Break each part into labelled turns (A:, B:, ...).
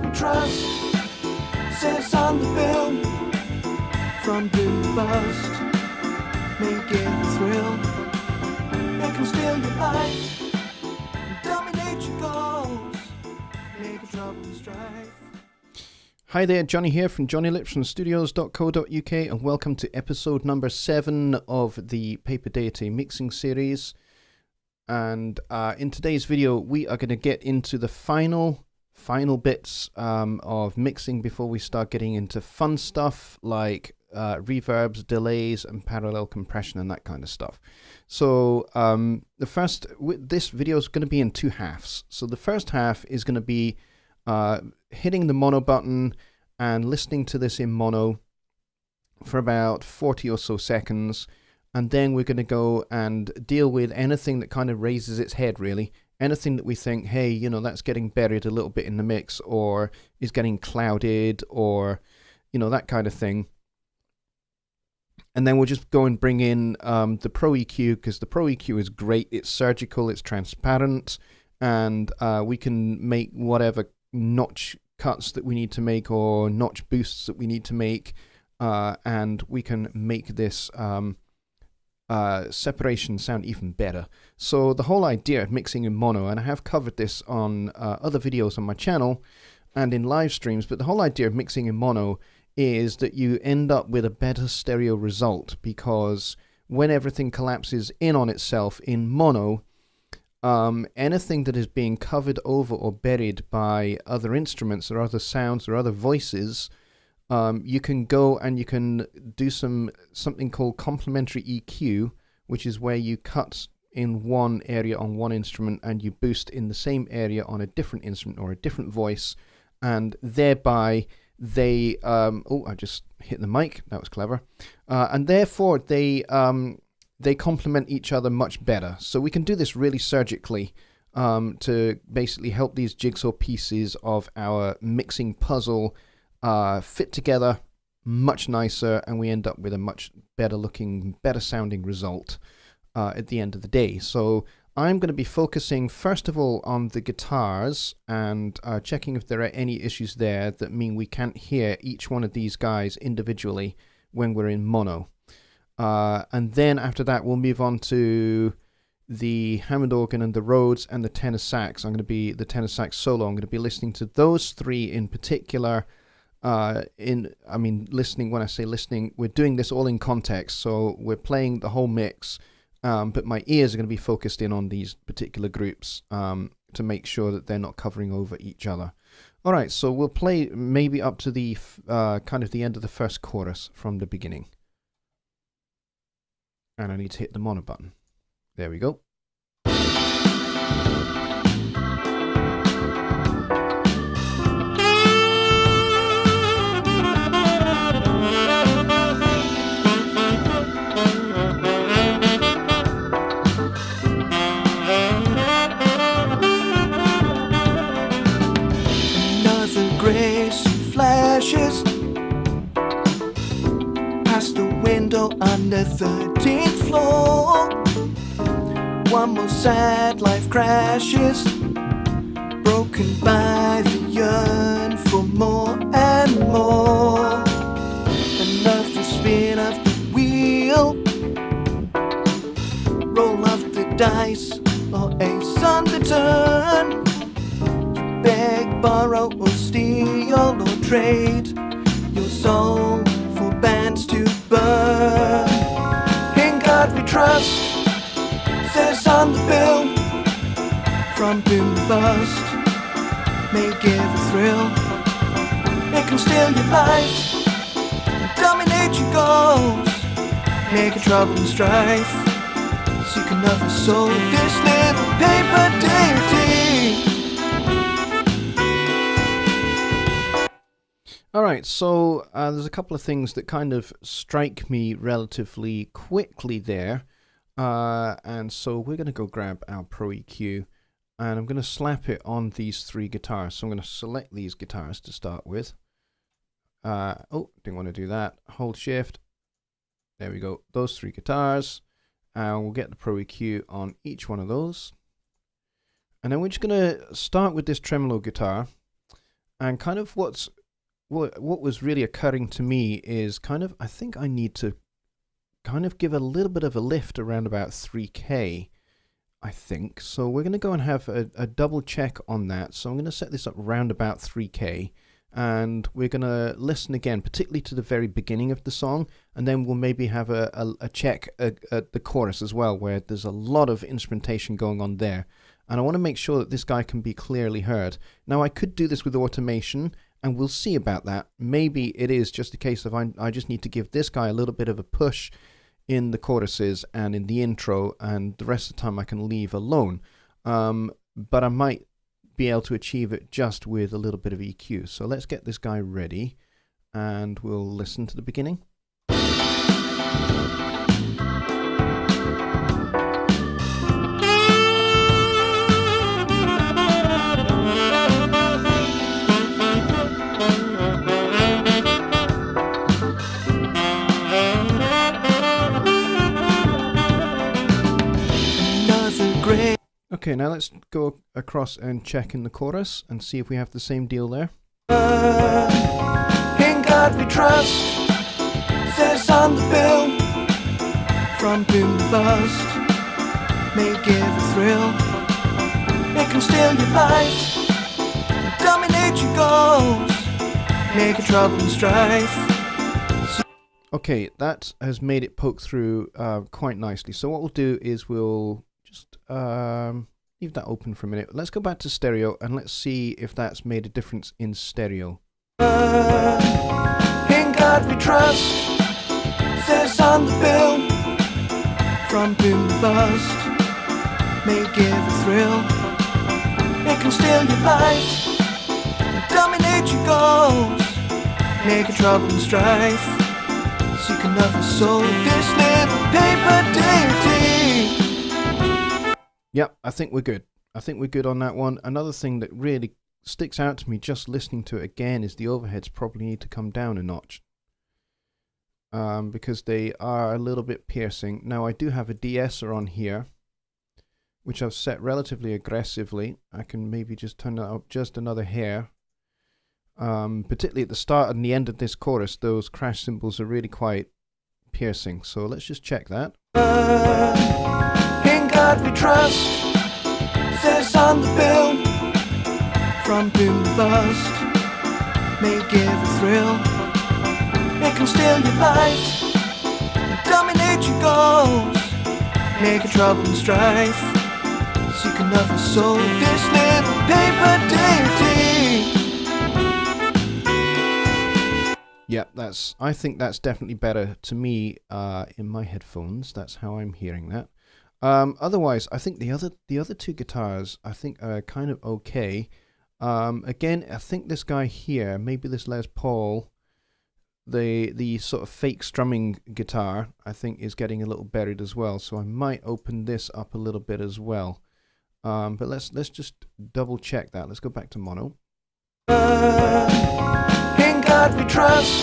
A: God we trust says on the bill, from boom to bust, may give a thrill, it can steal your life, dominate your goals, make trouble and strife.
B: Hi there, Jonny here from JonnyLipshamStudios.co.uk, and welcome to episode number 7 of the Paper Deity mixing series. And in today's video, we are going to get into the final bits of mixing before we start getting into fun stuff like reverbs, delays, and parallel compression and that kind of stuff. So this video is going to be in 2 halves. So the first half is going to be hitting the mono button and listening to this in mono for about 40 or so seconds, and then we're going to go and deal with anything that kind of raises its head, really. Anything that we think, hey, you know, that's getting buried a little bit in the mix, or is getting clouded, or, you know, that kind of thing. And then we'll just go and bring in the Pro EQ, because the Pro EQ is great. It's surgical, it's transparent, and we can make whatever notch cuts that we need to make or notch boosts that we need to make, and we can make this separation sound even better. So the whole idea of mixing in mono, and I have covered this on other videos on my channel and in live streams, but the whole idea of mixing in mono is that you end up with a better stereo result, because when everything collapses in on itself in mono, anything that is being covered over or buried by other instruments or other sounds or other voices, you can go and you can do something called complementary EQ, which is where you cut in one area on one instrument and you boost in the same area on a different instrument or a different voice, and thereby they I just hit the mic, that was clever, and therefore they complement each other much better. So we can do this really surgically to basically help these jigsaw pieces of our mixing puzzle fit together much nicer, and we end up with a much better looking, better sounding result at the end of the day. So I'm going to be focusing first of all on the guitars and checking if there are any issues there that mean we can't hear each one of these guys individually when we're in mono. And then after that, we'll move on to the Hammond organ and the Rhodes and the tenor sax. The tenor sax solo. I'm going to be listening to those 3 in particular. Listening, when I say listening, we're doing this all in context. So we're playing the whole mix, but my ears are going to be focused in on these particular groups to make sure that they're not covering over each other. All right, so we'll play maybe up to the kind of the end of the first chorus from the beginning. And I need to hit the mono button. There we go.
A: Another grace flashes past the window on the 13th floor. One more sad life crashes, broken by the yearn for more and more. Another spin of the wheel, roll off the dice or ace on the turn. You beg, borrow or steal or trade your soul for bands to burn. In God we trust says on the bill, from boom to bust, may give a thrill, it can steal your life, dominate your goals, make trouble and strife, seek another soul, this little paper deity.
B: Alright, so there's a couple of things that kind of strike me relatively quickly there. And so we're going to go grab our Pro EQ, and I'm going to slap it on these 3 guitars. So I'm going to select these guitars to start with. Didn't want to do that. Hold Shift. There we go. Those 3 guitars. And we'll get the Pro EQ on each one of those. And then we're just going to start with this tremolo guitar. And kind of what was really occurring to me is kind of, I think I need to kind of give a little bit of a lift around about 3K, I think. So we're going to go and have a double check on that. So I'm going to set this up around about 3K, and we're going to listen again, particularly to the very beginning of the song, and then we'll maybe have a check at the chorus as well, where there's a lot of instrumentation going on there. And I want to make sure that this guy can be clearly heard. Now, I could do this with automation, and we'll see about that. Maybe it is just a case of I just need to give this guy a little bit of a push in the choruses and in the intro, and the rest of the time I can leave alone. But I might be able to achieve it just with a little bit of EQ. So let's get this guy ready, and we'll listen to the beginning. Okay, now let's go across and check in the chorus and see if we have the same deal there.
A: In God we trust, says on the bill, from boom to bust, may give a thrill, it can steal your life, dominate your goals, make a trouble and strife.
B: Okay, that has made it poke through quite nicely. So what we'll do is we'll just leave that open for a minute. Let's go back to stereo and let's see if that's made a difference in stereo.
A: In God we trust, says on the bill, from boom to bust, may give a thrill, it can steal your life, dominate your goals, make a trouble and strife, seek another soul, this little paper deity.
B: Yep, I think we're good. I think we're good on that one. Another thing that really sticks out to me just listening to it again is the overheads probably need to come down a notch. Because they are a little bit piercing. Now I do have a de-esser on here, which I've set relatively aggressively. I can maybe just turn that up just another hair. Particularly at the start and the end of this chorus, those crash cymbals are really quite piercing. So let's just check that.
A: In God we trust, says on the bill, from boom to bust, may give a thrill, it can steal your life, dominate your goals, make a trouble and strife, seek another soul, this little paper deity.
B: Yeah, I think that's definitely better to me in my headphones. That's how I'm hearing that. Otherwise, I think the other two guitars I think are kind of okay. Again, I think this guy here, maybe this Les Paul, the sort of fake strumming guitar, I think is getting a little buried as well. So I might open this up a little bit as well. But let's just double check that. Let's go back to mono.
A: In God we trust,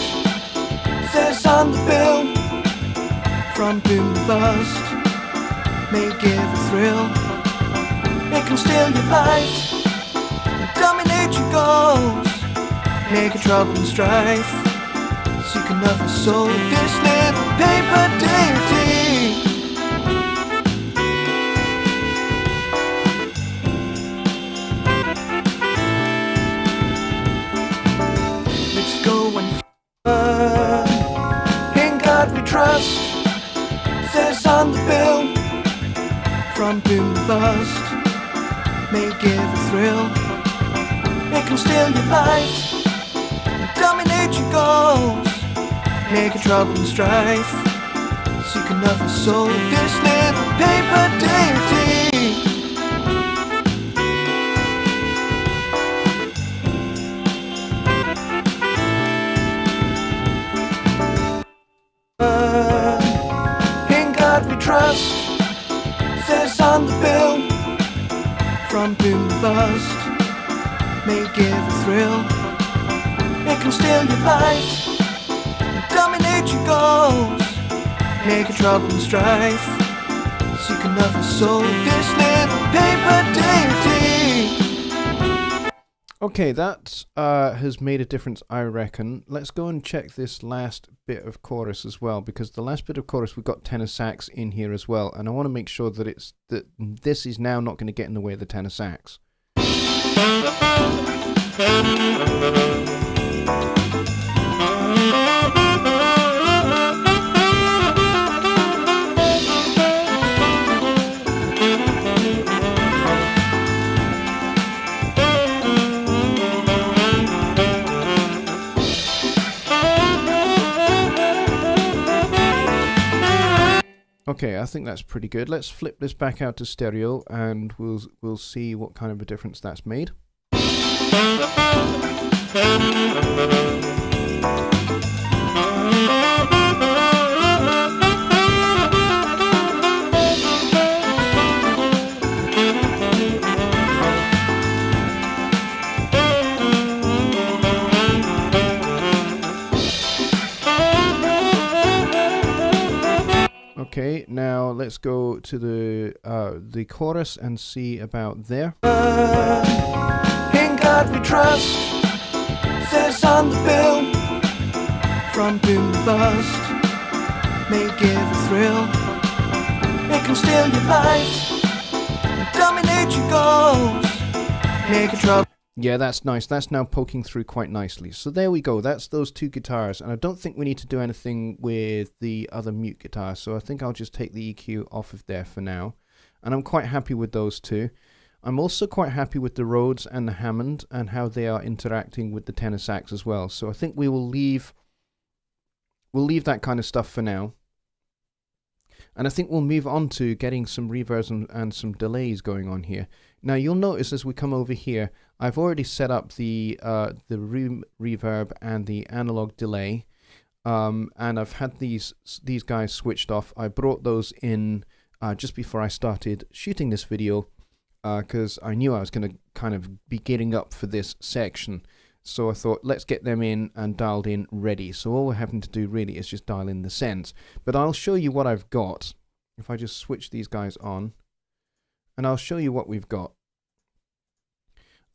A: says on the bill, from boom to bust, may give a thrill, it can steal your life, dominate your goals, make a trouble and strife, seek another soul, this little paper deity. Let's go and in God we trust, says on the bill, from boom to bust, may give a thrill, it can steal your life, dominate your goals, make a trouble and strife, seek another soul, this little paper deity. In God we trust, says on the bill, from boom to bust, may give a thrill, it can steal your life, dominate your goals, make a trouble and strife, seek another soul, this little paper deity.
B: Okay, that has made a difference, I reckon. Let's go and check this last bit of chorus as well, because the last bit of chorus we've got tenor sax in here as well, and I want to make sure that this is now not going to get in the way of the tenor sax. Okay, I think that's pretty good. Let's flip this back out to stereo and we'll see what kind of a difference that's made. Okay, now let's go to the chorus and see about there.
A: In God we trust, says on the bill. From boom to bust, may give a thrill. It can steal your life, dominate your goals, make a trouble.
B: Yeah, that's nice. That's now poking through quite nicely. So there we go. That's those two guitars. And I don't think we need to do anything with the other mute guitar. So I think I'll just take the EQ off of there for now. And I'm quite happy with those two. I'm also quite happy with the Rhodes and the Hammond and how they are interacting with the tenor sax as well. So I think we'll leave that kind of stuff for now. And I think we'll move on to getting some reverbs and some delays going on here. Now you'll notice as we come over here, I've already set up the room reverb and the analog delay, and I've had these guys switched off. I brought those in just before I started shooting this video, because I knew I was going to kind of be getting up for this section. So I thought, let's get them in and dialed in ready. So all we're having to do really is just dial in the sends. But I'll show you what I've got. If I just switch these guys on, and I'll show you what we've got.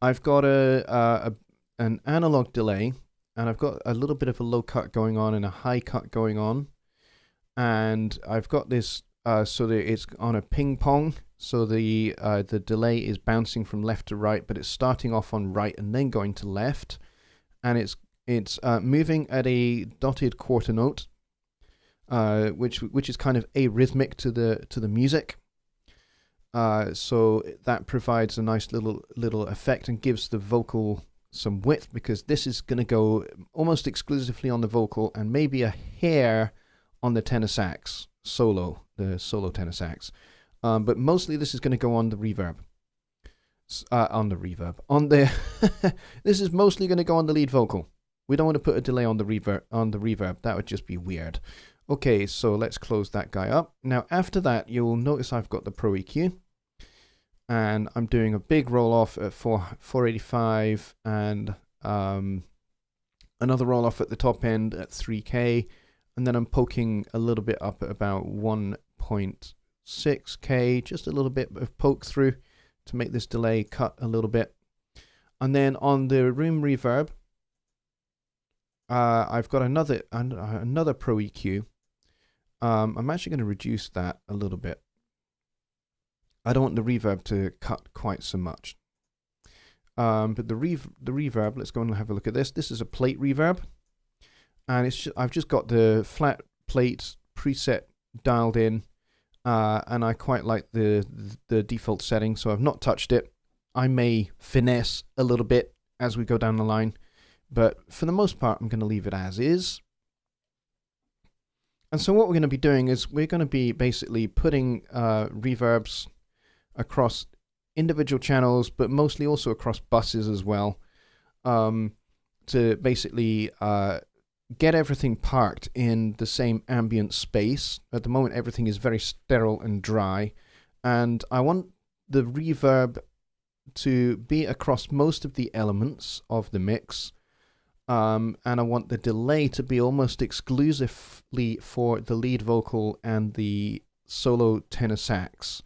B: I've got an analog delay, and I've got a little bit of a low cut going on and a high cut going on. And I've got this so that it's on a ping pong. So the delay is bouncing from left to right, but it's starting off on right and then going to left, and it's moving at a dotted quarter note, which is kind of arrhythmic to the music. So that provides a nice little effect and gives the vocal some width, because this is going to go almost exclusively on the vocal and maybe a hair on the tenor sax solo, the solo tenor sax. But mostly this is going to go on the reverb. This is mostly going to go on the lead vocal. We don't want to put a delay on the reverb. That would just be weird. Okay, so let's close that guy up. Now after that, you'll notice I've got the Pro EQ, and I'm doing a big roll off at 485 and another roll off at the top end at 3K, and then I'm poking a little bit up at about 1.6K, just a little bit of poke through to make this delay cut a little bit. And then on the room reverb, I've got another Pro EQ. I'm actually going to reduce that a little bit. I don't want the reverb to cut quite so much. But the reverb, let's go and have a look at this. This is a plate reverb, and I've just got the flat plate preset dialed in. And I quite like the default setting, so I've not touched it. I may finesse a little bit as we go down the line, but for the most part, I'm going to leave it as is. And so what we're going to be doing is we're going to be basically putting reverbs across individual channels, but mostly also across buses as well, to basically get everything parked in the same ambient space. At the moment, everything is very sterile and dry, and I want the reverb to be across most of the elements of the mix, and I want the delay to be almost exclusively for the lead vocal and the solo tenor sax,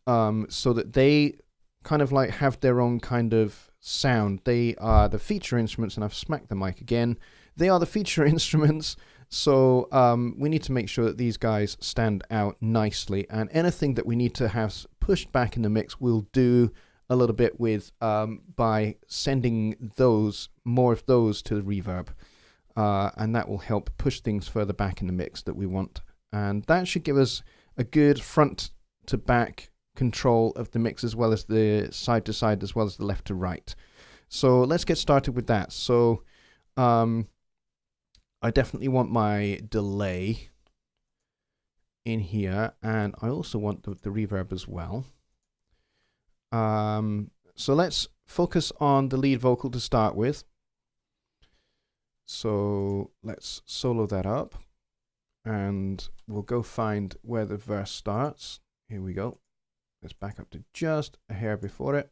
B: so that they kind of like have their own kind of sound. They are the feature instruments, and I've smacked the mic again. They are the feature instruments, so we need to make sure that these guys stand out nicely, and anything that we need to have pushed back in the mix we'll do a little bit with by sending more of those to the reverb, and that will help push things further back in the mix that we want, and that should give us a good front to back control of the mix, as well as the side to side, as well as the left to right. So let's get started with that. So I definitely want my delay in here, and I also want the reverb as well. So let's focus on the lead vocal to start with. So let's solo that up, and we'll go find where the verse starts. Here we go. Let's back up to just a hair before it.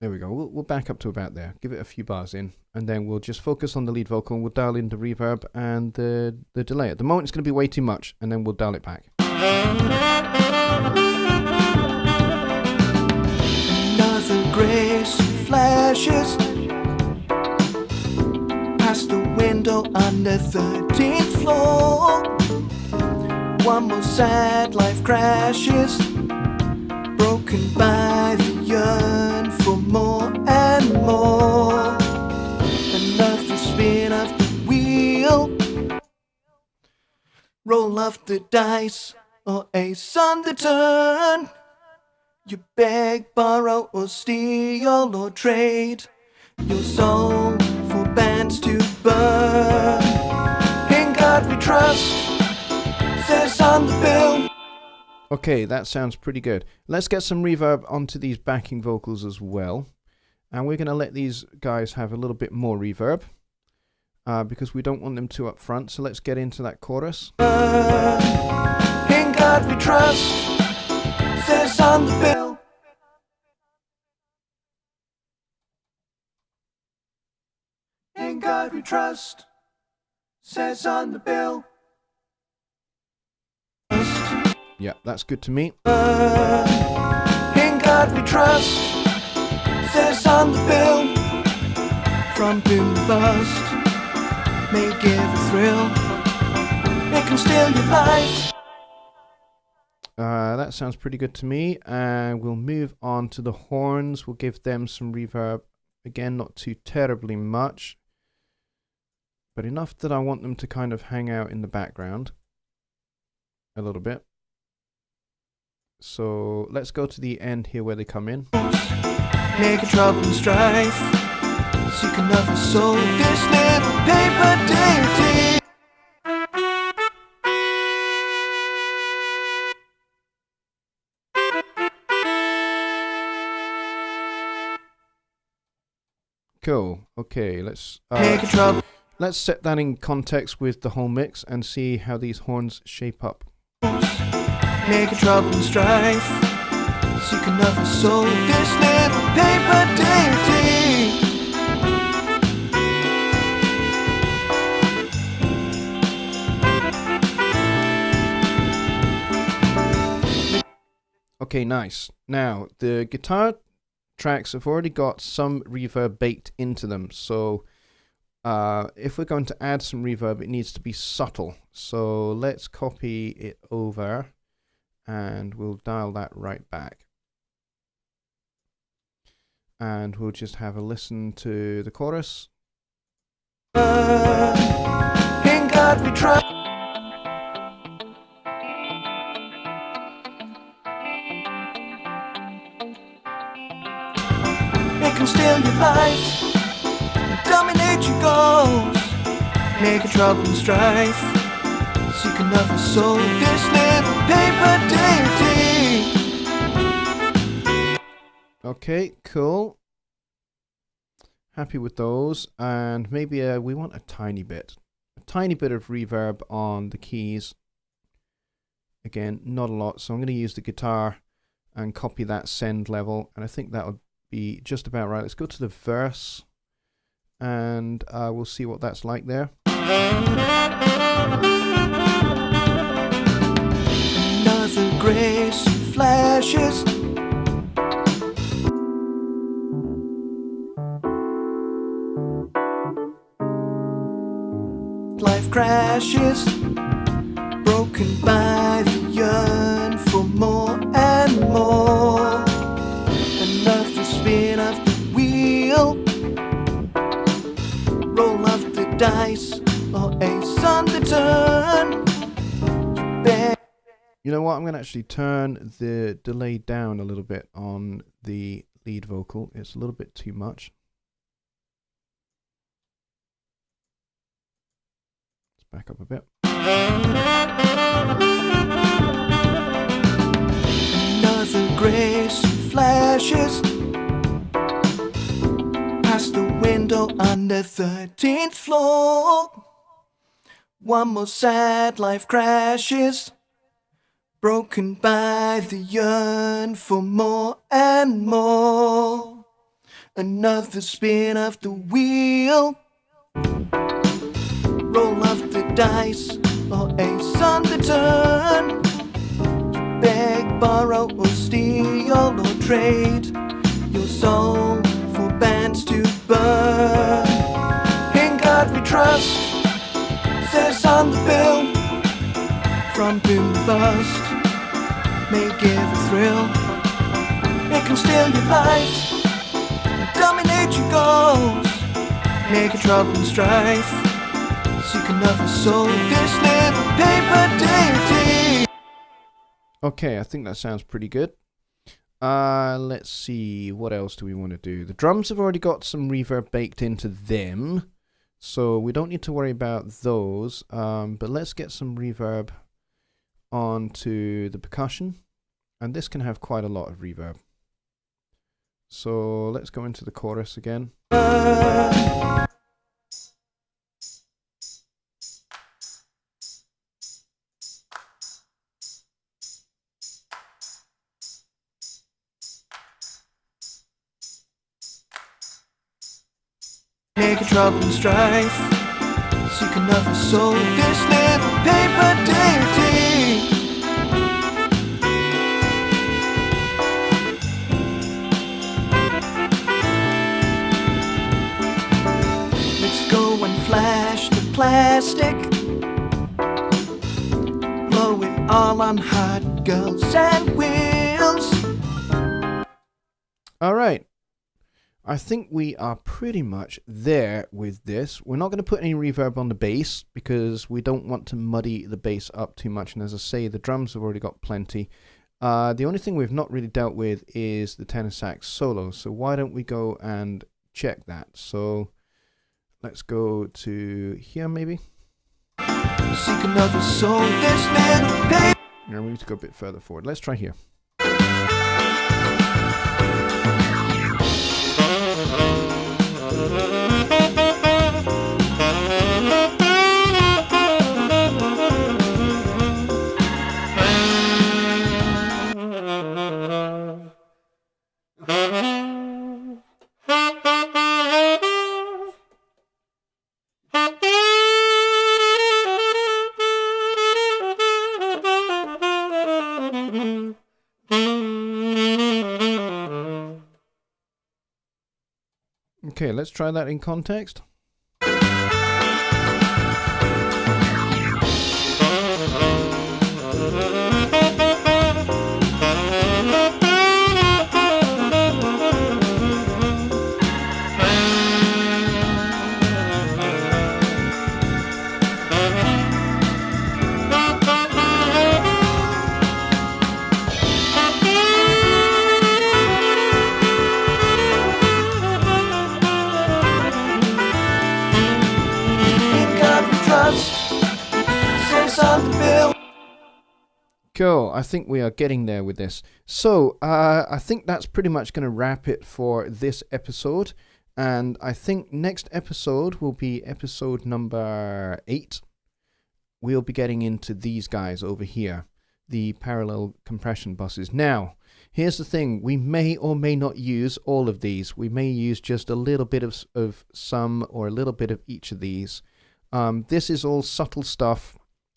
B: There we go. We'll back up to about there. Give it a few bars in, and then we'll just focus on the lead vocal, and we'll dial in the reverb and the delay. At the moment, it's going to be way too much, and then we'll dial it back.
A: Another grace flashes past the window on the 13th floor. One more sad life crashes, broken by the yearn for more and more. Another spin of the wheel, roll of the dice, or ace on the turn. You beg, borrow, or steal, or trade your soul for bands to burn. In God we trust, says on the bill.
B: Okay, that sounds pretty good. Let's get some reverb onto these backing vocals as well. And we're going to let these guys have a little bit more reverb, because we don't want them too up front. So let's get into that chorus.
A: In God we trust, says on the bill. In God we trust, says on the bill.
B: Yeah, that's good to me.
A: In God we trust, says on the bill. From boom to bust, may give a thrill, it can steal your life.
B: That sounds pretty good to me. We'll move on to the horns. We'll give them some reverb. Again, not too terribly much, but enough that I want them to kind of hang out in the background a little bit. So let's go to the end here where they come in.
A: Making trouble and strife, seek another soul, this little paper deity.
B: Cool. Okay, let's
A: Making trouble.
B: let's set that in context with the whole mix and see how these horns shape up.
A: Making trouble and strife, seek another soul, this little paper deity.
B: Okay, nice. Now, the guitar tracks have already got some reverb baked into them, so if we're going to add some reverb, it needs to be subtle. So let's copy it over, and we'll dial that right back. And we'll just have a listen to the chorus.
A: In God we trust. It can steal your life, dominate your goals, making trouble and strife, seek another soul, this little paper deity.
B: Okay, cool. Happy with those. And maybe we want a tiny bit of reverb on the keys. Again, not a lot, so I'm going to use the guitar and copy that send level, and I think that would be just about right. Let's go to the verse, and we'll see what that's like there.
A: crashes. Life crashes, broken by the yearn for more and more. Another spin of the wheel, roll of the dice, or ace on the turn.
B: You know what, I'm going to actually turn the delay down a little bit on the lead vocal. It's a little bit too much. Let's back up a bit.
A: Another grace flashes past the window on the 13th floor. One more sad life crashes, broken by the yearn for more and more. Another spin of the wheel, roll of the dice, or ace on the turn. Beg, borrow, or steal, or trade your soul for bands to burn. In God we trust, says on the bill. From boom to bust, may give a thrill. It can steal your life, dominate your goals, make a trouble and strife. Seek another soul, this little paper deity.
B: Okay, I think that sounds pretty good. Let's see, what else do we want to do? The drums have already got some reverb baked into them, so we don't need to worry about those. But let's get some reverb onto the percussion, and this can have quite a lot of reverb. So let's go into the chorus again.
A: Make a trouble and strife, seek another soul, this little paper deity. Let's go and flash the plastic, blow it all on hot girls and wheels.
B: All right. I think we are pretty much there with this. We're not going to put any reverb on the bass because we don't want to muddy the bass up too much. And as I say, the drums have already got plenty. The only thing we've not really dealt with is the tenor sax solo. So why don't we go and check that? So let's go to here maybe.
A: Seek another soul, this little paper.
B: Yeah, we need to go a bit further forward. Let's try here. Okay, let's try that in context. Cool, I think we are getting there with this. So, I think that's pretty much going to wrap it for this episode. And I think next episode will be episode number 8. We'll be getting into these guys over here, the parallel compression buses. Now, here's the thing. We may or may not use all of these. We may use just a little bit of some or a little bit of each of these. This is all subtle stuff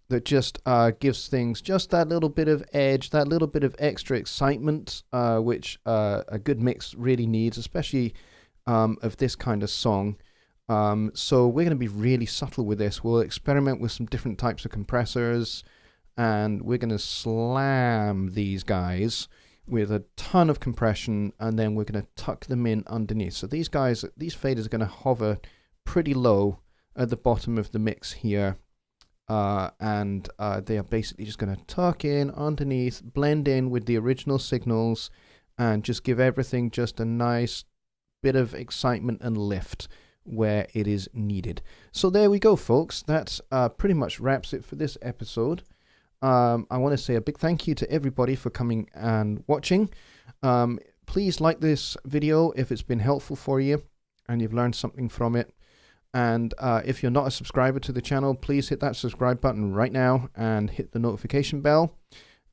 B: that just gives things just that little bit of edge, that little bit of extra excitement, which a good mix really needs, especially of this kind of song. So we're going to be really subtle with this. We'll experiment with some different types of compressors, and we're going to slam these guys with a ton of compression, and then we're going to tuck them in underneath. So these faders are going to hover pretty low at the bottom of the mix here, and they are basically just going to tuck in underneath, blend in with the original signals, and just give everything just a nice bit of excitement and lift where it is needed. So there we go, folks. That pretty much wraps it for this episode. I want to say a big thank you to everybody for coming and watching. Please like this video if it's been helpful for you and you've learned something from it. And if you're not a subscriber to the channel, please hit that subscribe button right now and hit the notification bell.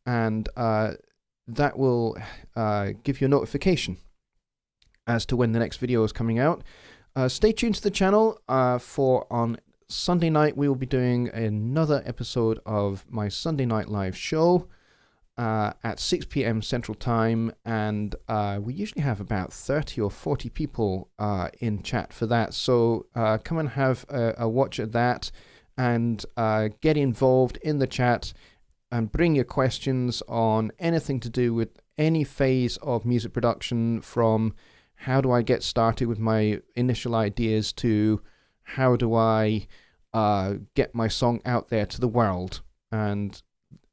B: And that will give you a notification as to when the next video is coming out. Stay tuned to the channel for on Sunday night we will be doing another episode of my Sunday Night Live show at 6 p.m. Central Time, and we usually have about 30 or 40 people in chat for that. So come and have a watch at that, and get involved in the chat and bring your questions on anything to do with any phase of music production, from how do I get started with my initial ideas to how do I get my song out there to the world, and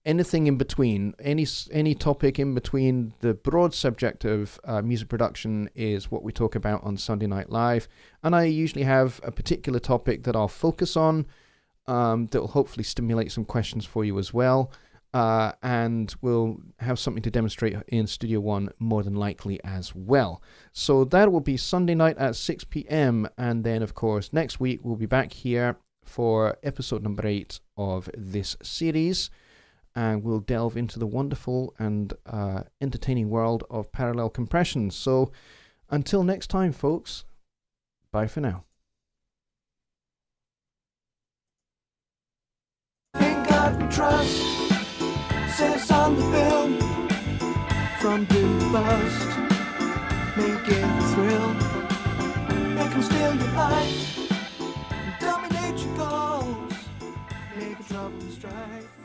B: anything in between, any topic in between. The broad subject of music production is what we talk about on Sunday Night Live, and I usually have a particular topic that I'll focus on that will hopefully stimulate some questions for you as well. And we'll have something to demonstrate in Studio One more than likely as well. So that will be Sunday night at 6 p.m. And then, of course, next week we'll be back here for episode number 8 of this series. And we'll delve into the wonderful and entertaining world of parallel compression. So until next time, folks, bye for now.
A: In God we trust, says on the bill, from boom to bust, make it a thrill, make them steal your life, dominate your goals, make a trouble and strife.